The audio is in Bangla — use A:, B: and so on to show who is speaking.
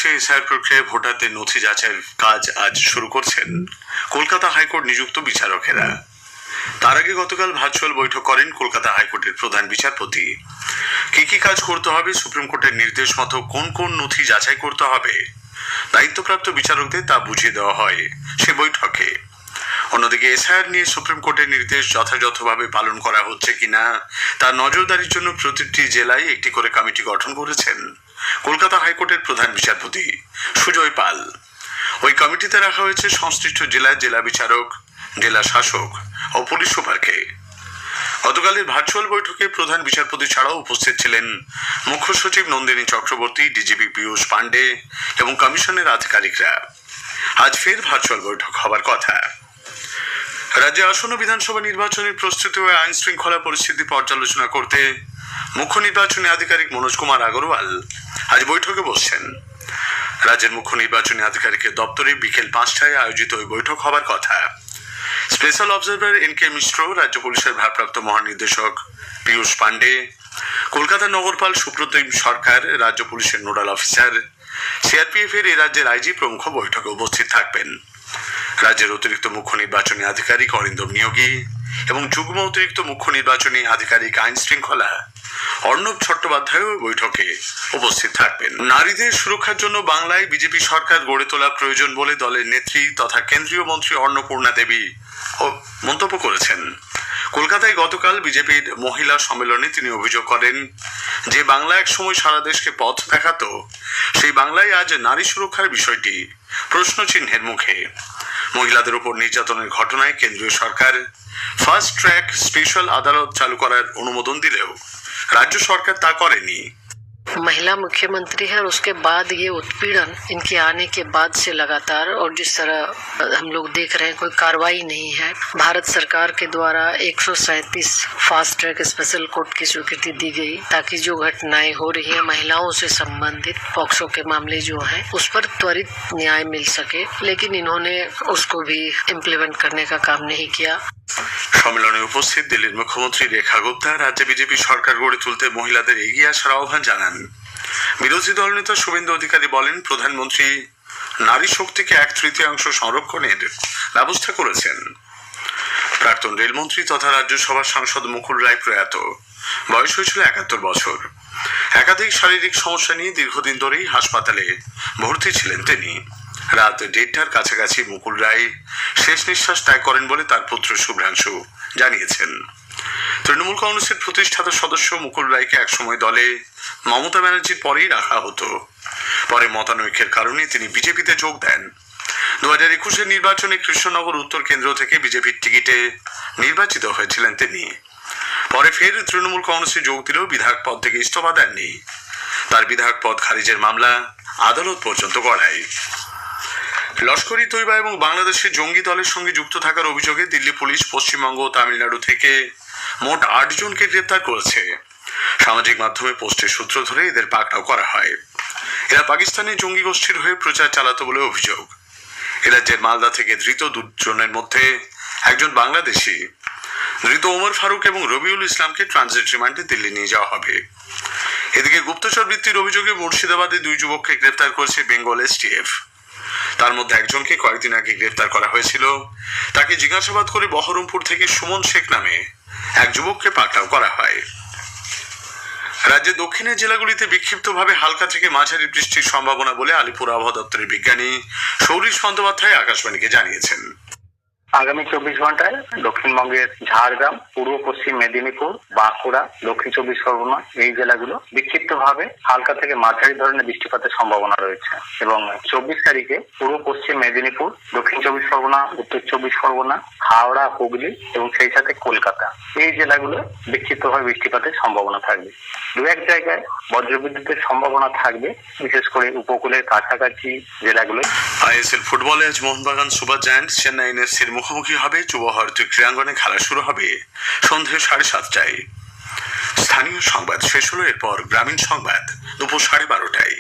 A: এসে এসআইআর প্রক্রিয়ায় ভোটারদের নথি যাচাইয়ের কাজ আজ শুরু করছেন কলকাতা হাইকোর্ট নিযুক্ত বিচারকেরা। তার আগে গতকাল ভার্চুয়াল বৈঠক করেন কলকাতা হাইকোর্টের প্রধান বিচারপতি। কি কাজ করতে হবে, সুপ্রিম কোর্টের নির্দেশ মতো কোন কোন নথি যাচাই করতে হবে, দায়িত্বপ্রাপ্ত বিচারকদের তা বুঝিয়ে দেওয়া হয় সে বৈঠকে। অন্যদিকে এসআইআর নিয়ে সুপ্রিম কোর্টের নির্দেশ যথাযথভাবে পালন করা হচ্ছে কিনা তা নজরদারির জন্য প্রতিটি জেলায় একটি করে কমিটি গঠন করেছেন কলকাতা হাইকোর্টের প্রধান বিচারপতি সুজয় পাল। ওই কমিটিতে রাখা হয়েছে সংশ্লিষ্ট জেলার জেলা বিচারক, জেলা শাসক ও পুলিশ সুপারকে। গতকালের ভার্চুয়াল বৈঠকে প্রধান বিচারপতি ছাড়াও উপস্থিত ছিলেন মুখ্য সচিব নন্দিনী চক্রবর্তী, ডিজিপি পীযূষ পাণ্ডে এবং কমিশনের আধিকারিকরা। আজ ফের ভার্চুয়াল বৈঠক হবার কথা। রাজ্যে আসন্ন বিধানসভা নির্বাচনের প্রস্তুতি ও আইন শৃঙ্খলা পরিস্থিতি পর্যালোচনা করতে মুখ্য নির্বাচনী আধিকারিক মনোজ কুমার আগরওয়াল আজ বৈঠকে বসছেন। রাজ্যের মুখ্য নির্বাচনী আধিকারিকের দপ্তরে বিকেল 5টায় আয়োজিত ওই বৈঠক হবার কথা। স্পেশাল অবজারভার এনকে মিশ্র, রাজ্য পুলিশের ভারপ্রাপ্ত মহানির্দেশক পীযূষ পাণ্ডে, কলকাতা নগরপাল সুপ্রতিম সরকার, রাজ্য পুলিশের নোডাল অফিসার, সিআরপিএফ এর এই রাজ্যের আইজি প্রমুখ বৈঠকে উপস্থিত থাকবেন। রাজ্যের অতিরিক্ত মুখ্য নির্বাচনী আধিকারিক অরিন্দম নিয়োগী এবং যুগ্ম অতিরিক্ত মুখ্য নির্বাচনী আধিকারিক আইন শৃঙ্খলা অর্ণব চট্টোপাধ্যায় বৈঠকে উপস্থিত থাকবেন। নারীদের সুরক্ষার জন্য বাংলায় বিজেপি সরকার গড়ে তোলা প্রয়োজন বলে দলের নেত্রী তথা কেন্দ্রীয় মন্ত্রী অন্নপূর্ণা দেবী মন্তব্য করেছেন। কলকাতায় গতকাল বিজেপির মহিলা সম্মেলনে তিনি অভিযোগ করেন যে বাংলা একসময় সারা দেশকে পথ দেখাতো, সেই বাংলায় আজ নারী সুরক্ষার বিষয়টি প্রশ্নচিহ্নের মুখে। মহিলাদের উপর নির্যাতনের ঘটনায় কেন্দ্রীয় সরকার ফাস্ট ট্র্যাক স্পেশাল আদালত চালু করার অনুমোদন দিলেও রাজ্য সরকার তা করেনি।
B: महिला मुख्यमंत्री है और उसके बाद ये उत्पीड़न इनके आने के बाद से लगातार, और जिस तरह हम लोग देख रहे हैं कोई कार्रवाई नहीं है। भारत सरकार के द्वारा 137 फास्ट ट्रैक स्पेशल कोर्ट की स्वीकृति दी गई ताकि जो घटनाएं हो रही हैं महिलाओं से संबंधित पॉक्सो के मामले जो हैं उस पर त्वरित न्याय मिल सके, लेकिन इन्होंने उसको भी इम्प्लीमेंट करने का काम नहीं किया।
A: সম্মেলনে উপস্থিত দিল্লির মুখ্যমন্ত্রী রেখা গুপ্তা রাজ্যে বিজেপি সরকার গড়ে তুলতে মহিলাদের এগিয়ে আসার আহ্বান জানান। বিরোধী দলনেতা শুভেন্দু অধিকারী বলেন, প্রধানমন্ত্রী নারী শক্তিকে 1/3 সংরক্ষণের ব্যবস্থা করেছেন। প্রাক্তন রেলমন্ত্রী তথা রাজ্যসভার সাংসদ মুকুল রায় প্রয়াত, বয়স হয়েছিল 71 বছর। একাধিক শারীরিক সমস্যা নিয়ে দীর্ঘদিন ধরেই হাসপাতালে ভর্তি ছিলেন তিনি। রাত 1:30টার কাছাকাছি মুকুল রায় শেষ নিঃশ্বাস ত্যাগ করেন বলে তার পুত্র শুভ্রাংশু জানিয়েছেন। তৃণমূল কংগ্রেসের প্রতিষ্ঠাতা সদস্য মুকুল রায়কে একসময় দলে মমতা ব্যানার্জির পরেই রাখা হতো। পরে মতানৈক্যের কারণে তিনি বিজেপিতে যোগ দেন। 2021-এর নির্বাচনে কৃষ্ণনগর উত্তর কেন্দ্র থেকে বিজেপির টিকিটে নির্বাচিত হয়েছিলেন তিনি। পরে ফের তৃণমূল কংগ্রেসে যোগ দিলেও বিধায়ক পদ থেকে ইস্তফা দেননি। তার বিধায়ক পদ খারিজের মামলা আদালত পর্যন্ত গড়ায়। লস্করি তৈবা এবং বাংলাদেশের জঙ্গি দলের সঙ্গে যুক্ত থাকার অভিযোগে দিল্লি পুলিশ পশ্চিমবঙ্গ ও তামিলনাড়ু থেকে মোট 8 জনকে গ্রেপ্তার করেছে। সামাজিক মাধ্যমে পোস্টের সূত্র ধরে এদের পাকড়াও করা হয়। এরা পাকিস্তানি জঙ্গি গোষ্ঠীর হয়ে প্রচার চালাতো বলে অভিযোগ। রাজ্যের মালদা থেকে ধৃত 2 জনের মধ্যে একজন বাংলাদেশি। ধৃত ওমর ফারুক এবং রবিউল ইসলামকে ট্রানজিট রিমান্ডে দিল্লি নিয়ে যাওয়া হবে। এদিকে গুপ্তচর বৃত্তির অভিযোগে মুর্শিদাবাদে 2 যুবককে গ্রেপ্তার করেছে বেঙ্গল এসটিএফ। তার মধ্যে একজনকে কয়েকদিন আগে গ্রেপ্তার করা হয়েছিল। তাকে জিজ্ঞাসাবাদ করে বহরমপুর থেকে সুমন শেখ নামে এক যুবককে পাকড়াও করা হয়। রাজ্যের দক্ষিণের জেলাগুলিতে বিক্ষিপ্তভাবে হালকা থেকে মাঝারি বৃষ্টির সম্ভাবনা বলে আলিপুর আবহাওয়া দপ্তরের বিজ্ঞানী সৌরীশ বন্দ্যোপাধ্যায় আকাশবাণীকে জানিয়েছেন।
C: আগামী 24 ঘন্টায় দক্ষিণবঙ্গের ঝাড়গ্রাম, পূর্ব পশ্চিম মেদিনীপুর, বাঁকুড়া, দক্ষিণ 24 পরগনা এই জেলাগুলো বিক্ষিপ্তভাবে হালকা থেকে মাঝারি ধরনের বৃষ্টিপাতের সম্ভাবনা রয়েছে এবং 24 তারিখে পূর্ব পশ্চিম মেদিনীপুর, দক্ষিণ 24 পরগনা, উত্তর 24 পরগনা, হাওড়া, হুগলি এবং সেই সাথে কলকাতা এই জেলাগুলো বিক্ষিপ্তভাবে বৃষ্টিপাতের সম্ভাবনা থাকবে। 2-1 জায়গায় বজ্রবিদ্যুতের সম্ভাবনা থাকবে, বিশেষ করে উপকূলের কাছাকাছি জেলাগুলো।
A: আইএসএল ফুটবলে আজ মোহনবাগান সুপার জায়ান্টস চেন্নাই এনএফসির মুখোমুখি হবে। যুব ভারতী ক্রীড়াঙ্গনে খেলা শুরু হবে সন্ধ্যে 7:30টায়। স্থানীয় সংবাদ শেষ হলো, এরপর গ্রামীণ সংবাদ দুপুর 12:30টায়।